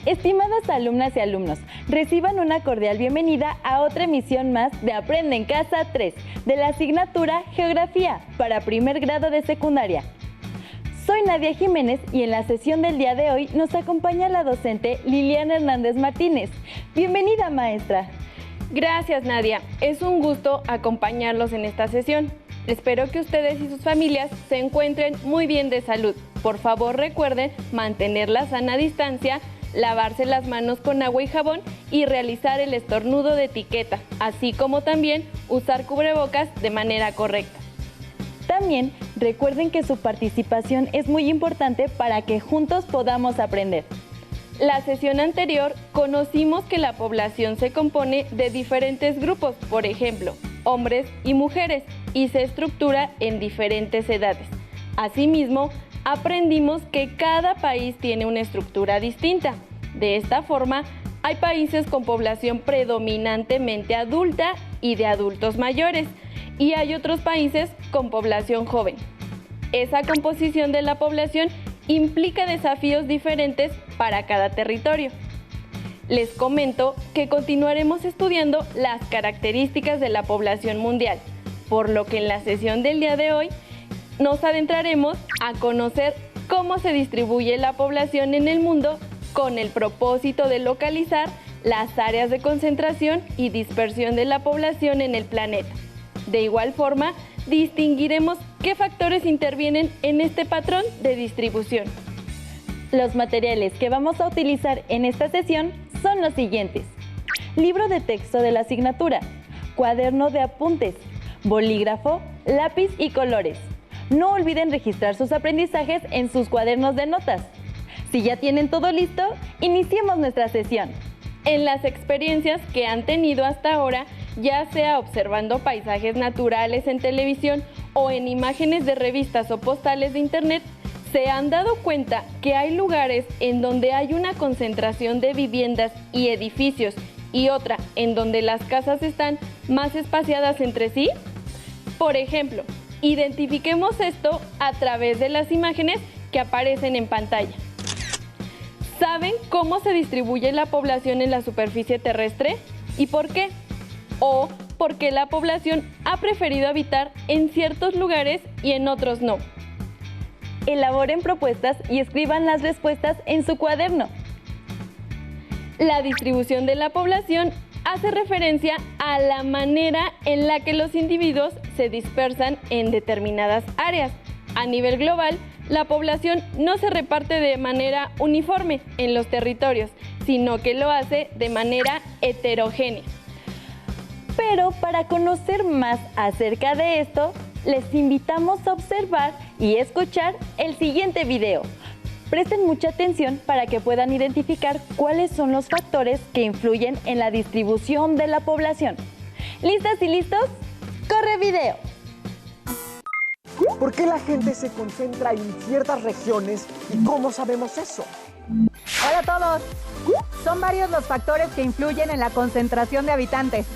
Estimadas alumnas y alumnos, reciban una cordial bienvenida a otra emisión más de Aprende en Casa 3, de la asignatura Geografía, para primer grado de secundaria. Soy Nadia Jiménez y en la sesión del día de hoy nos acompaña la docente Liliana Hernández Martínez. Bienvenida, maestra. Gracias, Nadia. Es un gusto acompañarlos en esta sesión. Espero que ustedes y sus familias se encuentren muy bien de salud. Por favor, recuerden mantener la sana distancia, lavarse las manos con agua y jabón y realizar el estornudo de etiqueta, así como también usar cubrebocas de manera correcta. También recuerden que su participación es muy importante para que juntos podamos aprender. La sesión anterior conocimos que la población se compone de diferentes grupos, por ejemplo, hombres y mujeres, y se estructura en diferentes edades. Asimismo, aprendimos que cada país tiene una estructura distinta. De esta forma, hay países con población predominantemente adulta y de adultos mayores, y hay otros países con población joven. Esa composición de la población implica desafíos diferentes para cada territorio. Les comento que continuaremos estudiando las características de la población mundial, por lo que en la sesión del día de hoy nos adentraremos a conocer cómo se distribuye la población en el mundo con el propósito de localizar las áreas de concentración y dispersión de la población en el planeta. De igual forma, distinguiremos qué factores intervienen en este patrón de distribución. Los materiales que vamos a utilizar en esta sesión son los siguientes: libro de texto de la asignatura, cuaderno de apuntes, bolígrafo, lápiz y colores. No olviden registrar sus aprendizajes en sus cuadernos de notas. Si ya tienen todo listo, iniciemos nuestra sesión. En las experiencias que han tenido hasta ahora, ya sea observando paisajes naturales en televisión o en imágenes de revistas o postales de internet, se han dado cuenta que hay lugares en donde hay una concentración de viviendas y edificios y otra en donde las casas están más espaciadas entre sí. Por ejemplo, identifiquemos esto a través de las imágenes que aparecen en pantalla. ¿Saben cómo se distribuye la población en la superficie terrestre? ¿Y por qué? ¿O por qué la población ha preferido habitar en ciertos lugares y en otros no? Elaboren propuestas y escriban las respuestas en su cuaderno. La distribución de la población hace referencia a la manera en la que los individuos se dispersan en determinadas áreas. A nivel global, la población no se reparte de manera uniforme en los territorios, sino que lo hace de manera heterogénea. Pero para conocer más acerca de esto, les invitamos a observar y escuchar el siguiente video. Presten mucha atención para que puedan identificar cuáles son los factores que influyen en la distribución de la población. ¿Listas y listos? ¡Corre video! ¿Por qué la gente se concentra en ciertas regiones y cómo sabemos eso? Hola a todos. Son varios los factores que influyen en la concentración de habitantes.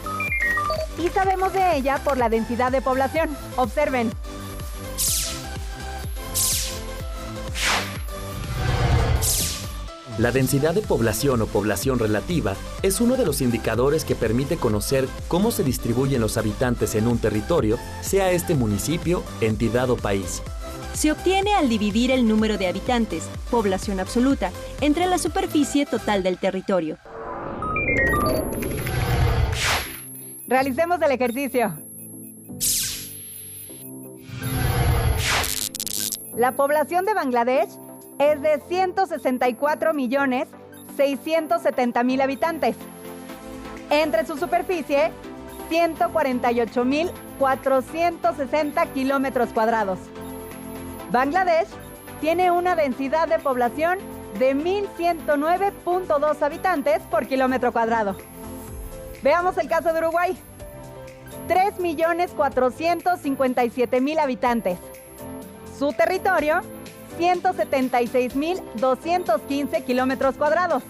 Y sabemos de ella por la densidad de población. Observen. La densidad de población o población relativa es uno de los indicadores que permite conocer cómo se distribuyen los habitantes en un territorio, sea este municipio, entidad o país. Se obtiene al dividir el número de habitantes, población absoluta, entre la superficie total del territorio. Realicemos el ejercicio. La población de Bangladesh es de 164.670.000 habitantes. Entre su superficie, 148.460 kilómetros cuadrados. Bangladesh tiene una densidad de población de 1.109.2 habitantes por kilómetro cuadrado. Veamos el caso de Uruguay. 3.457.000 habitantes. Su territorio, 176.215 kilómetros cuadrados.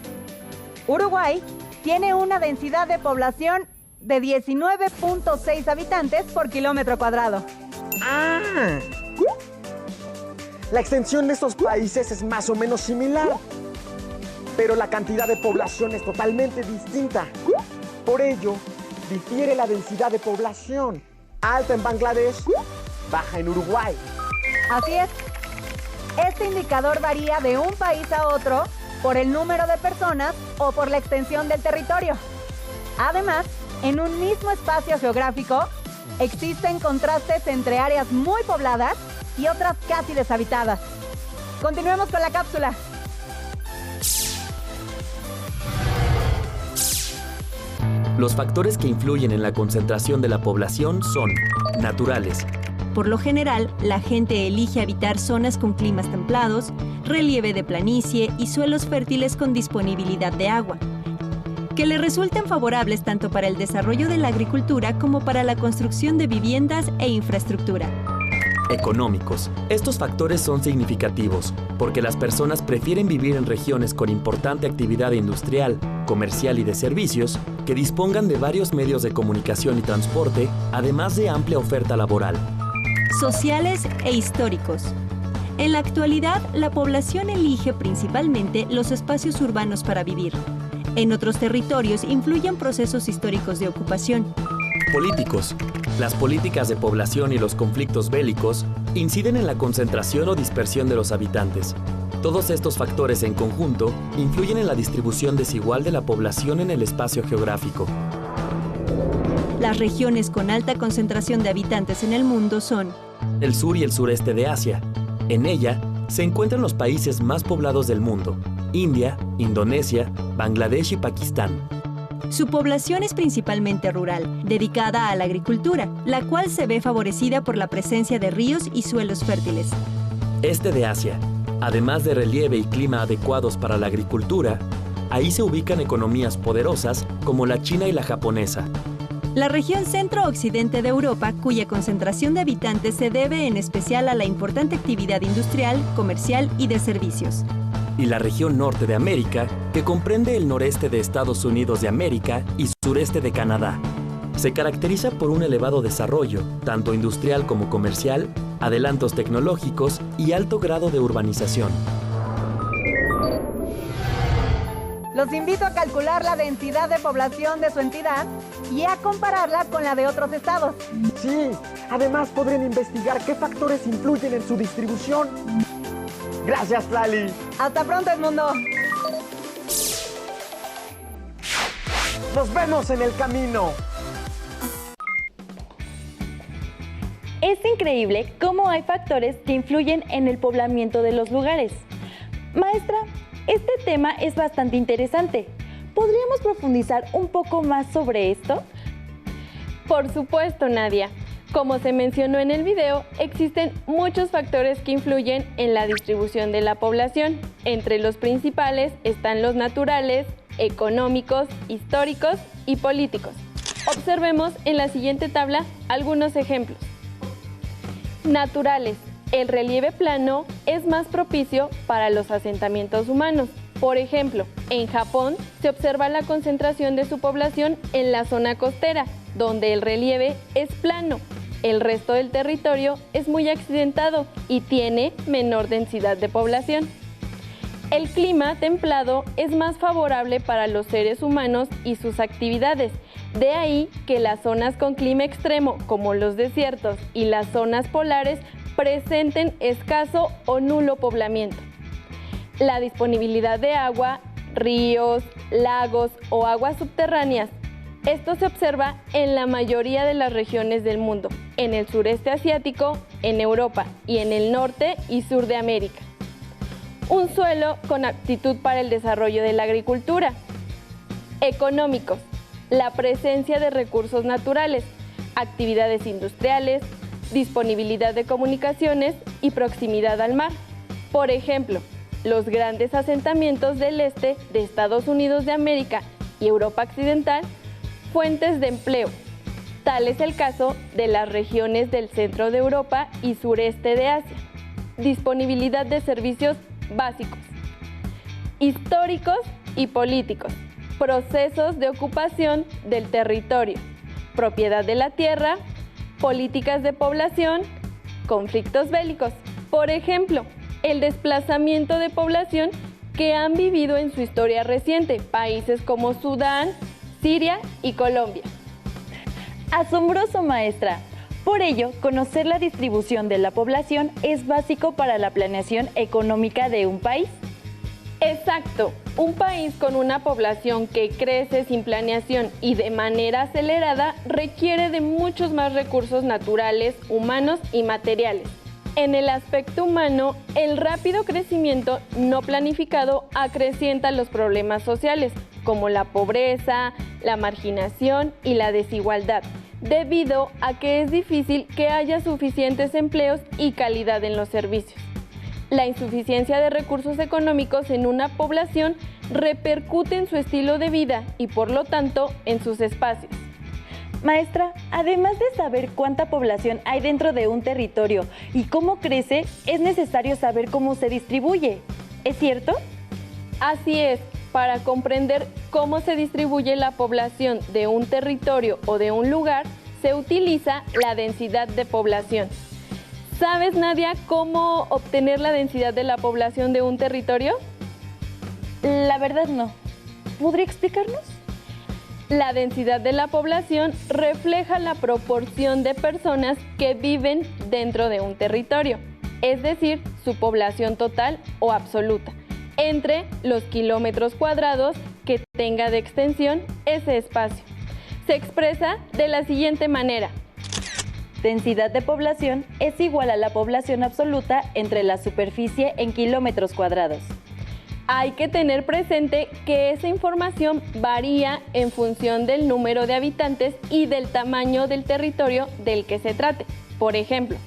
Uruguay tiene una densidad de población de 19.6 habitantes por kilómetro cuadrado. La extensión de estos países es más o menos similar. pero la cantidad de población es totalmente distinta. Por ello, difiere la densidad de población. Alta en Bangladesh, baja en Uruguay. Así es. Este indicador varía de un país a otro por el número de personas o por la extensión del territorio. Además, en un mismo espacio geográfico, existen contrastes entre áreas muy pobladas y otras casi deshabitadas. Continuemos con la cápsula. Los factores que influyen en la concentración de la población son naturales. Por lo general, la gente elige habitar zonas con climas templados, relieve de planicie y suelos fértiles con disponibilidad de agua, que le resulten favorables tanto para el desarrollo de la agricultura como para la construcción de viviendas e infraestructura. Económicos. Estos factores son significativos porque las personas prefieren vivir en regiones con importante actividad industrial, comercial y de servicios que dispongan de varios medios de comunicación y transporte, además de amplia oferta laboral. Sociales e históricos. En la actualidad, la población elige principalmente los espacios urbanos para vivir. En otros territorios influyen procesos históricos de ocupación. Políticos. Las políticas de población y los conflictos bélicos inciden en la concentración o dispersión de los habitantes. Todos estos factores en conjunto influyen en la distribución desigual de la población en el espacio geográfico. Las regiones con alta concentración de habitantes en el mundo son el sur y el sureste de Asia. En ella se encuentran los países más poblados del mundo: India, Indonesia, Bangladesh y Pakistán. Su población es principalmente rural, dedicada a la agricultura, la cual se ve favorecida por la presencia de ríos y suelos fértiles. Este de Asia, además de relieve y clima adecuados para la agricultura, ahí se ubican economías poderosas como la china y la japonesa. La región centro-occidente de Europa, cuya concentración de habitantes se debe en especial a la importante actividad industrial, comercial y de servicios. Y la región norte de América, que comprende el noreste de Estados Unidos de América y sureste de Canadá. Se caracteriza por un elevado desarrollo, tanto industrial como comercial, adelantos tecnológicos y alto grado de urbanización. Los invito a calcular la densidad de población de su entidad y a compararla con la de otros estados. Sí, además podrán investigar qué factores influyen en su distribución. Gracias, Lali. Hasta pronto, Edmundo. Nos vemos en el camino. Es increíble cómo hay factores que influyen en el poblamiento de los lugares. Maestra, este tema es bastante interesante. ¿Podríamos profundizar un poco más sobre esto? Por supuesto, Nadia. Como se mencionó en el video, existen muchos factores que influyen en la distribución de la población. Entre los principales están los naturales, económicos, históricos y políticos. Observemos en la siguiente tabla algunos ejemplos. Naturales. El relieve plano es más propicio para los asentamientos humanos. Por ejemplo, en Japón se observa la concentración de su población en la zona costera, donde el relieve es plano. El resto del territorio es muy accidentado y tiene menor densidad de población. El clima templado es más favorable para los seres humanos y sus actividades. De ahí que las zonas con clima extremo, como los desiertos y las zonas polares, presenten escaso o nulo poblamiento. La disponibilidad de agua, ríos, lagos o aguas subterráneas. Esto se observa en la mayoría de las regiones del mundo, en el sureste asiático, en Europa y en el norte y sur de América. Un suelo con aptitud para el desarrollo de la agricultura. Económicos. La presencia de recursos naturales, actividades industriales, disponibilidad de comunicaciones y proximidad al mar. Por ejemplo, los grandes asentamientos del este de Estados Unidos de América y Europa Occidental, fuentes de empleo. Tal es el caso de las regiones del centro de Europa y sureste de Asia. Disponibilidad de servicios básicos. Históricos y políticos. Procesos de ocupación del territorio. Propiedad de la tierra. Políticas de población. Conflictos bélicos. Por ejemplo, el desplazamiento de población que han vivido en su historia reciente, países como Sudán, Siria y Colombia. Asombroso, maestra. Por ello, conocer la distribución de la población es básico para la planeación económica de un país. Exacto. Un país con una población que crece sin planeación y de manera acelerada requiere de muchos más recursos naturales, humanos y materiales. En el aspecto humano, el rápido crecimiento no planificado acrecienta los problemas sociales, como la pobreza, la marginación y la desigualdad, debido a que es difícil que haya suficientes empleos y calidad en los servicios. La insuficiencia de recursos económicos en una población repercute en su estilo de vida y, por lo tanto, en sus espacios. Maestra, además de saber cuánta población hay dentro de un territorio y cómo crece, es necesario saber cómo se distribuye. ¿Es cierto? Así es. Para comprender cómo se distribuye la población de un territorio o de un lugar, se utiliza la densidad de población. ¿Sabes, Nadia, cómo obtener la densidad de la población de un territorio? La verdad no. ¿Podría explicarnos? La densidad de la población refleja la proporción de personas que viven dentro de un territorio, es decir, su población total o absoluta, entre los kilómetros cuadrados que tenga de extensión ese espacio. Se expresa de la siguiente manera. Densidad de población es igual a la población absoluta entre la superficie en kilómetros cuadrados. Hay que tener presente que esa información varía en función del número de habitantes y del tamaño del territorio del que se trate. Por ejemplo,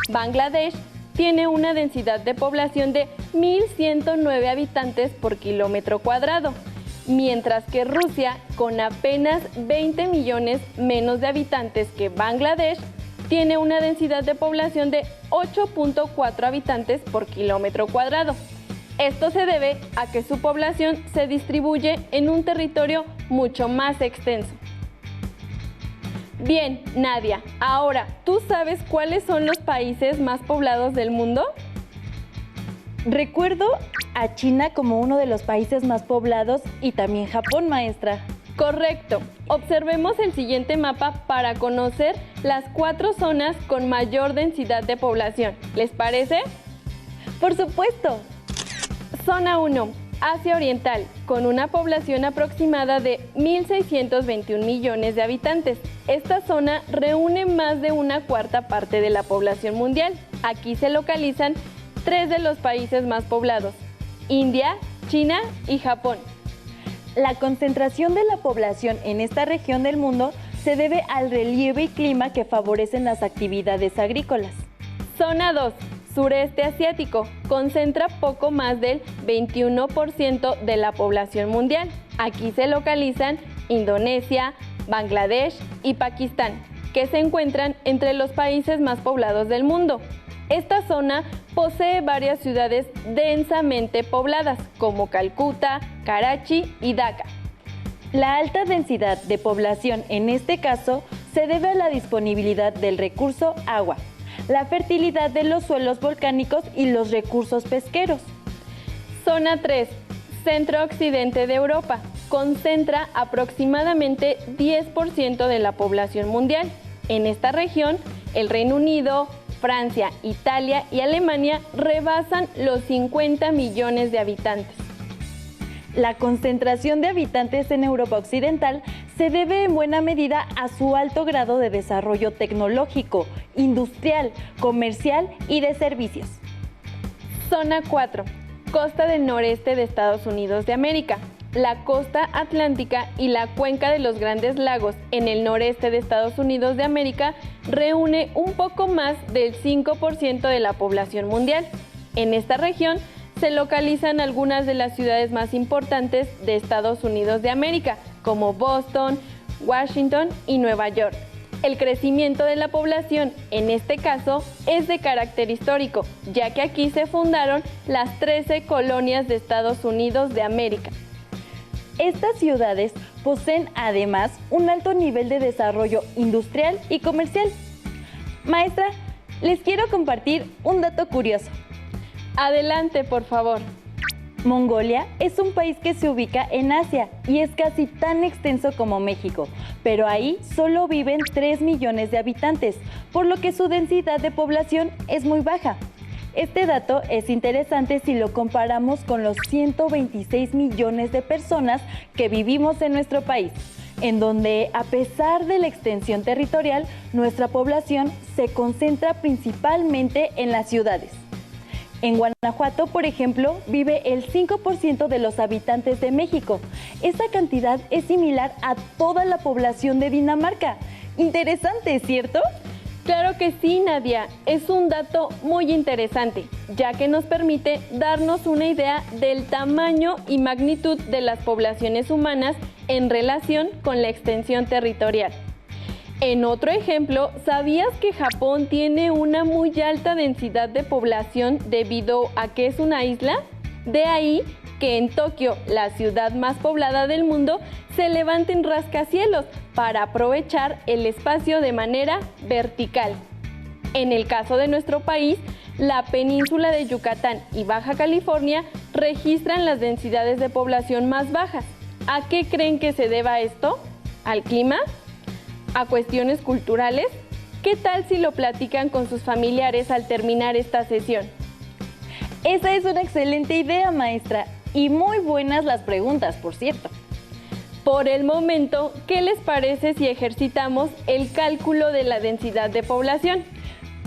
Bangladesh tiene una densidad de población de 1.109 habitantes por kilómetro cuadrado, mientras que Rusia, con apenas 20 millones menos de habitantes que Bangladesh, tiene una densidad de población de 8.4 habitantes por kilómetro cuadrado. Esto se debe a que su población se distribuye en un territorio mucho más extenso. Bien, Nadia, ahora, ¿tú sabes cuáles son los países más poblados del mundo? Recuerdo a China como uno de los países más poblados y también Japón, maestra. Correcto. Observemos el siguiente mapa para conocer las 4 zonas con mayor densidad de población. ¿Les parece? ¡Por supuesto! Zona 1, Asia Oriental, con una población aproximada de 1.621 millones de habitantes. Esta zona reúne más de una cuarta parte de la población mundial. Aquí se localizan 3 de los países más poblados: India, China y Japón. La concentración de la población en esta región del mundo se debe al relieve y clima que favorecen las actividades agrícolas. Zona 2, Sureste Asiático, concentra poco más del 21% de la población mundial. Aquí se localizan Indonesia, Bangladesh y Pakistán, que se encuentran entre los países más poblados del mundo. Esta zona posee varias ciudades densamente pobladas, como Calcuta, Karachi y Dhaka. La alta densidad de población en este caso se debe a la disponibilidad del recurso agua, la fertilidad de los suelos volcánicos y los recursos pesqueros. Zona 3, Centro-Occidente de Europa, concentra aproximadamente 10% de la población mundial. En esta región, el Reino Unido, Francia, Italia y Alemania rebasan los 50 millones de habitantes. La concentración de habitantes en Europa Occidental se debe en buena medida a su alto grado de desarrollo tecnológico, industrial, comercial y de servicios. Zona 4, Costa del noreste de Estados Unidos de América. La costa atlántica y la cuenca de los Grandes Lagos en el noreste de Estados Unidos de América reúne un poco más del 5% de la población mundial. En esta región se localizan algunas de las ciudades más importantes de Estados Unidos de América, como Boston, Washington y Nueva York. El crecimiento de la población, en este caso, es de carácter histórico, ya que aquí se fundaron las 13 colonias de Estados Unidos de América. Estas ciudades poseen además un alto nivel de desarrollo industrial y comercial. Maestra, les quiero compartir un dato curioso. Adelante, por favor. Mongolia es un país que se ubica en Asia y es casi tan extenso como México, pero ahí solo viven 3 millones de habitantes, por lo que su densidad de población es muy baja. Este dato es interesante si lo comparamos con los 126 millones de personas que vivimos en nuestro país, en donde, a pesar de la extensión territorial, nuestra población se concentra principalmente en las ciudades. En Guanajuato, por ejemplo, vive el 5% de los habitantes de México. Esta cantidad es similar a toda la población de Dinamarca. Interesante, ¿cierto? Claro que sí, Nadia. Es un dato muy interesante, ya que nos permite darnos una idea del tamaño y magnitud de las poblaciones humanas en relación con la extensión territorial. En otro ejemplo, ¿sabías que Japón tiene una muy alta densidad de población debido a que es una isla? De ahí que en Tokio, la ciudad más poblada del mundo, se levanten rascacielos para aprovechar el espacio de manera vertical. En el caso de nuestro país, la península de Yucatán y Baja California registran las densidades de población más bajas. ¿A qué creen que se deba esto? ¿Al clima? ¿A cuestiones culturales? ¿Qué tal si lo platican con sus familiares al terminar esta sesión? Esa es una excelente idea, maestra, y muy buenas las preguntas, por cierto. Por el momento, ¿qué les parece si ejercitamos el cálculo de la densidad de población?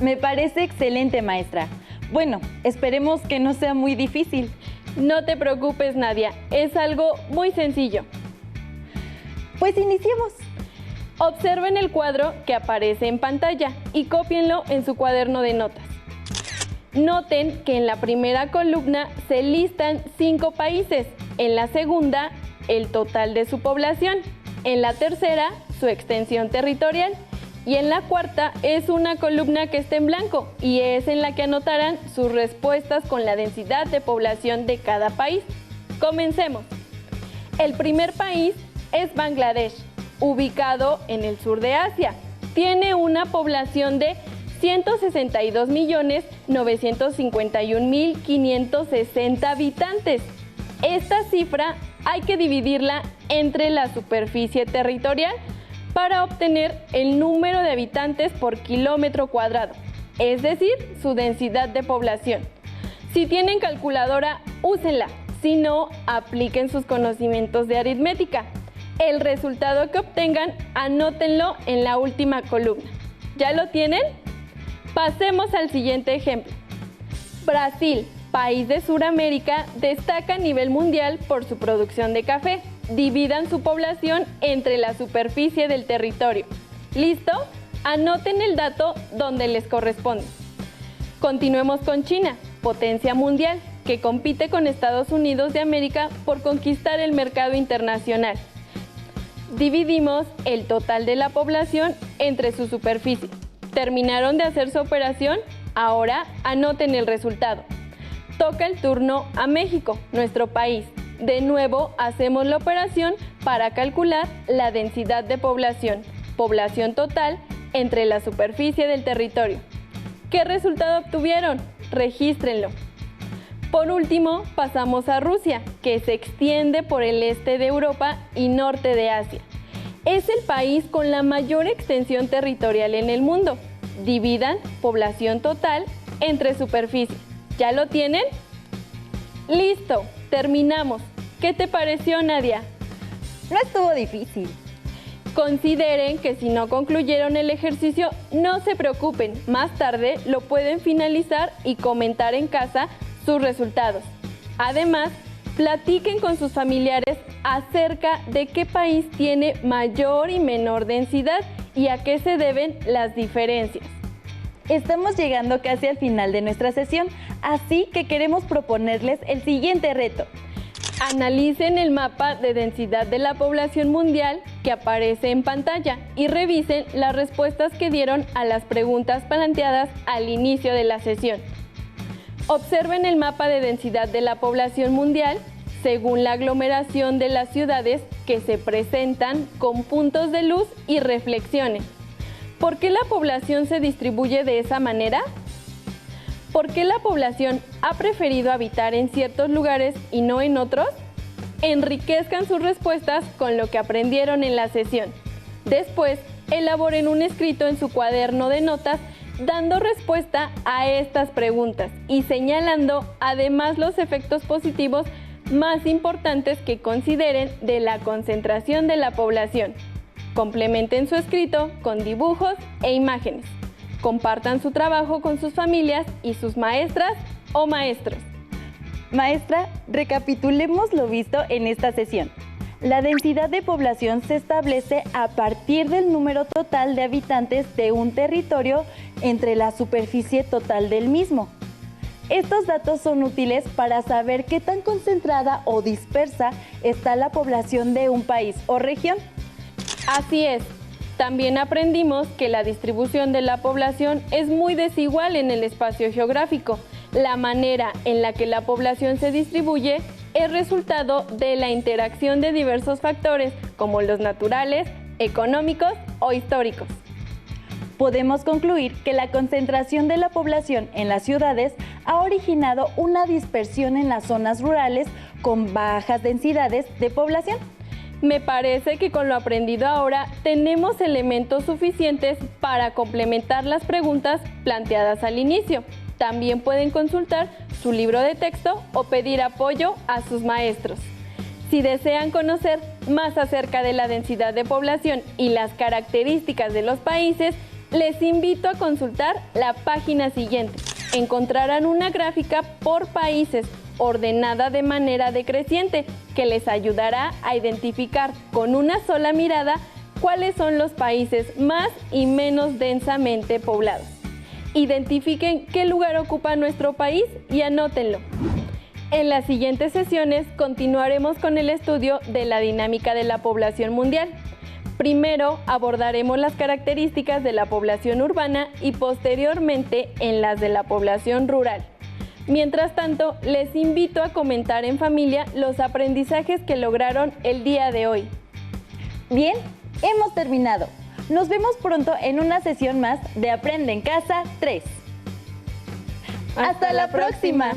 Me parece excelente, maestra. Bueno, esperemos que no sea muy difícil. No te preocupes, Nadia, es algo muy sencillo. Pues iniciemos. Observen el cuadro que aparece en pantalla y cópienlo en su cuaderno de notas. Noten que en la primera columna se listan 5 países, en la segunda, el total de su población, en la tercera, su extensión territorial, y en la cuarta es una columna que está en blanco y es en la que anotarán sus respuestas con la densidad de población de cada país. Comencemos. El primer país es Bangladesh, ubicado en el sur de Asia. Tiene una población de 162.951.560 habitantes. Esta cifra hay que dividirla entre la superficie territorial para obtener el número de habitantes por kilómetro cuadrado, es decir, su densidad de población. Si tienen calculadora, úsenla, si no, apliquen sus conocimientos de aritmética. El resultado que obtengan, anótenlo en la última columna. ¿Ya lo tienen? Pasemos al siguiente ejemplo. Brasil, país de Sudamérica, destaca a nivel mundial por su producción de café. Dividan su población entre la superficie del territorio. ¿Listo? Anoten el dato donde les corresponde. Continuemos con China, potencia mundial, que compite con Estados Unidos de América por conquistar el mercado internacional. Dividimos el total de la población entre su superficie. ¿Terminaron de hacer su operación? Ahora anoten el resultado. Toca el turno a México, nuestro país. De nuevo hacemos la operación para calcular la densidad de población, población total entre la superficie del territorio. ¿Qué resultado obtuvieron? Regístrenlo. Por último, pasamos a Rusia, que se extiende por el este de Europa y norte de Asia. Es el país con la mayor extensión territorial en el mundo. Dividan población total entre superficie. ¿Ya lo tienen? ¡Listo! Terminamos. ¿Qué te pareció, Nadia? No estuvo difícil. Consideren que si no concluyeron el ejercicio, no se preocupen. Más tarde lo pueden finalizar y comentar en casa sus resultados. Además, platiquen con sus familiares acerca de qué país tiene mayor y menor densidad y a qué se deben las diferencias. Estamos llegando casi al final de nuestra sesión, así que queremos proponerles el siguiente reto. Analicen el mapa de densidad de la población mundial que aparece en pantalla y revisen las respuestas que dieron a las preguntas planteadas al inicio de la sesión. Observen el mapa de densidad de la población mundial según la aglomeración de las ciudades que se presentan con puntos de luz y reflexiones. ¿Por qué la población se distribuye de esa manera? ¿Por qué la población ha preferido habitar en ciertos lugares y no en otros? Enriquezcan sus respuestas con lo que aprendieron en la sesión. Después, elaboren un escrito en su cuaderno de notas dando respuesta a estas preguntas y señalando además los efectos positivos más importantes que consideren de la concentración de la población. Complementen su escrito con dibujos e imágenes. Compartan su trabajo con sus familias y sus maestras o maestros. Maestra, recapitulemos lo visto en esta sesión. La densidad de población se establece a partir del número total de habitantes de un territorio entre la superficie total del mismo. Estos datos son útiles para saber qué tan concentrada o dispersa está la población de un país o región. Así es. También aprendimos que la distribución de la población es muy desigual en el espacio geográfico. La manera en la que la población se distribuye es resultado de la interacción de diversos factores, como los naturales, económicos o históricos. Podemos concluir que la concentración de la población en las ciudades ha originado una dispersión en las zonas rurales con bajas densidades de población. Me parece que con lo aprendido ahora tenemos elementos suficientes para complementar las preguntas planteadas al inicio. También pueden consultar su libro de texto o pedir apoyo a sus maestros. Si desean conocer más acerca de la densidad de población y las características de los países, les invito a consultar la página siguiente. Encontrarán una gráfica por países ordenada de manera decreciente que les ayudará a identificar con una sola mirada cuáles son los países más y menos densamente poblados. Identifiquen qué lugar ocupa nuestro país y anótenlo. En las siguientes sesiones continuaremos con el estudio de la dinámica de la población mundial. Primero abordaremos las características de la población urbana y posteriormente en las de la población rural. Mientras tanto, les invito a comentar en familia los aprendizajes que lograron el día de hoy. Bien, hemos terminado. Nos vemos pronto en una sesión más de Aprende en Casa 3. ¡Hasta la próxima!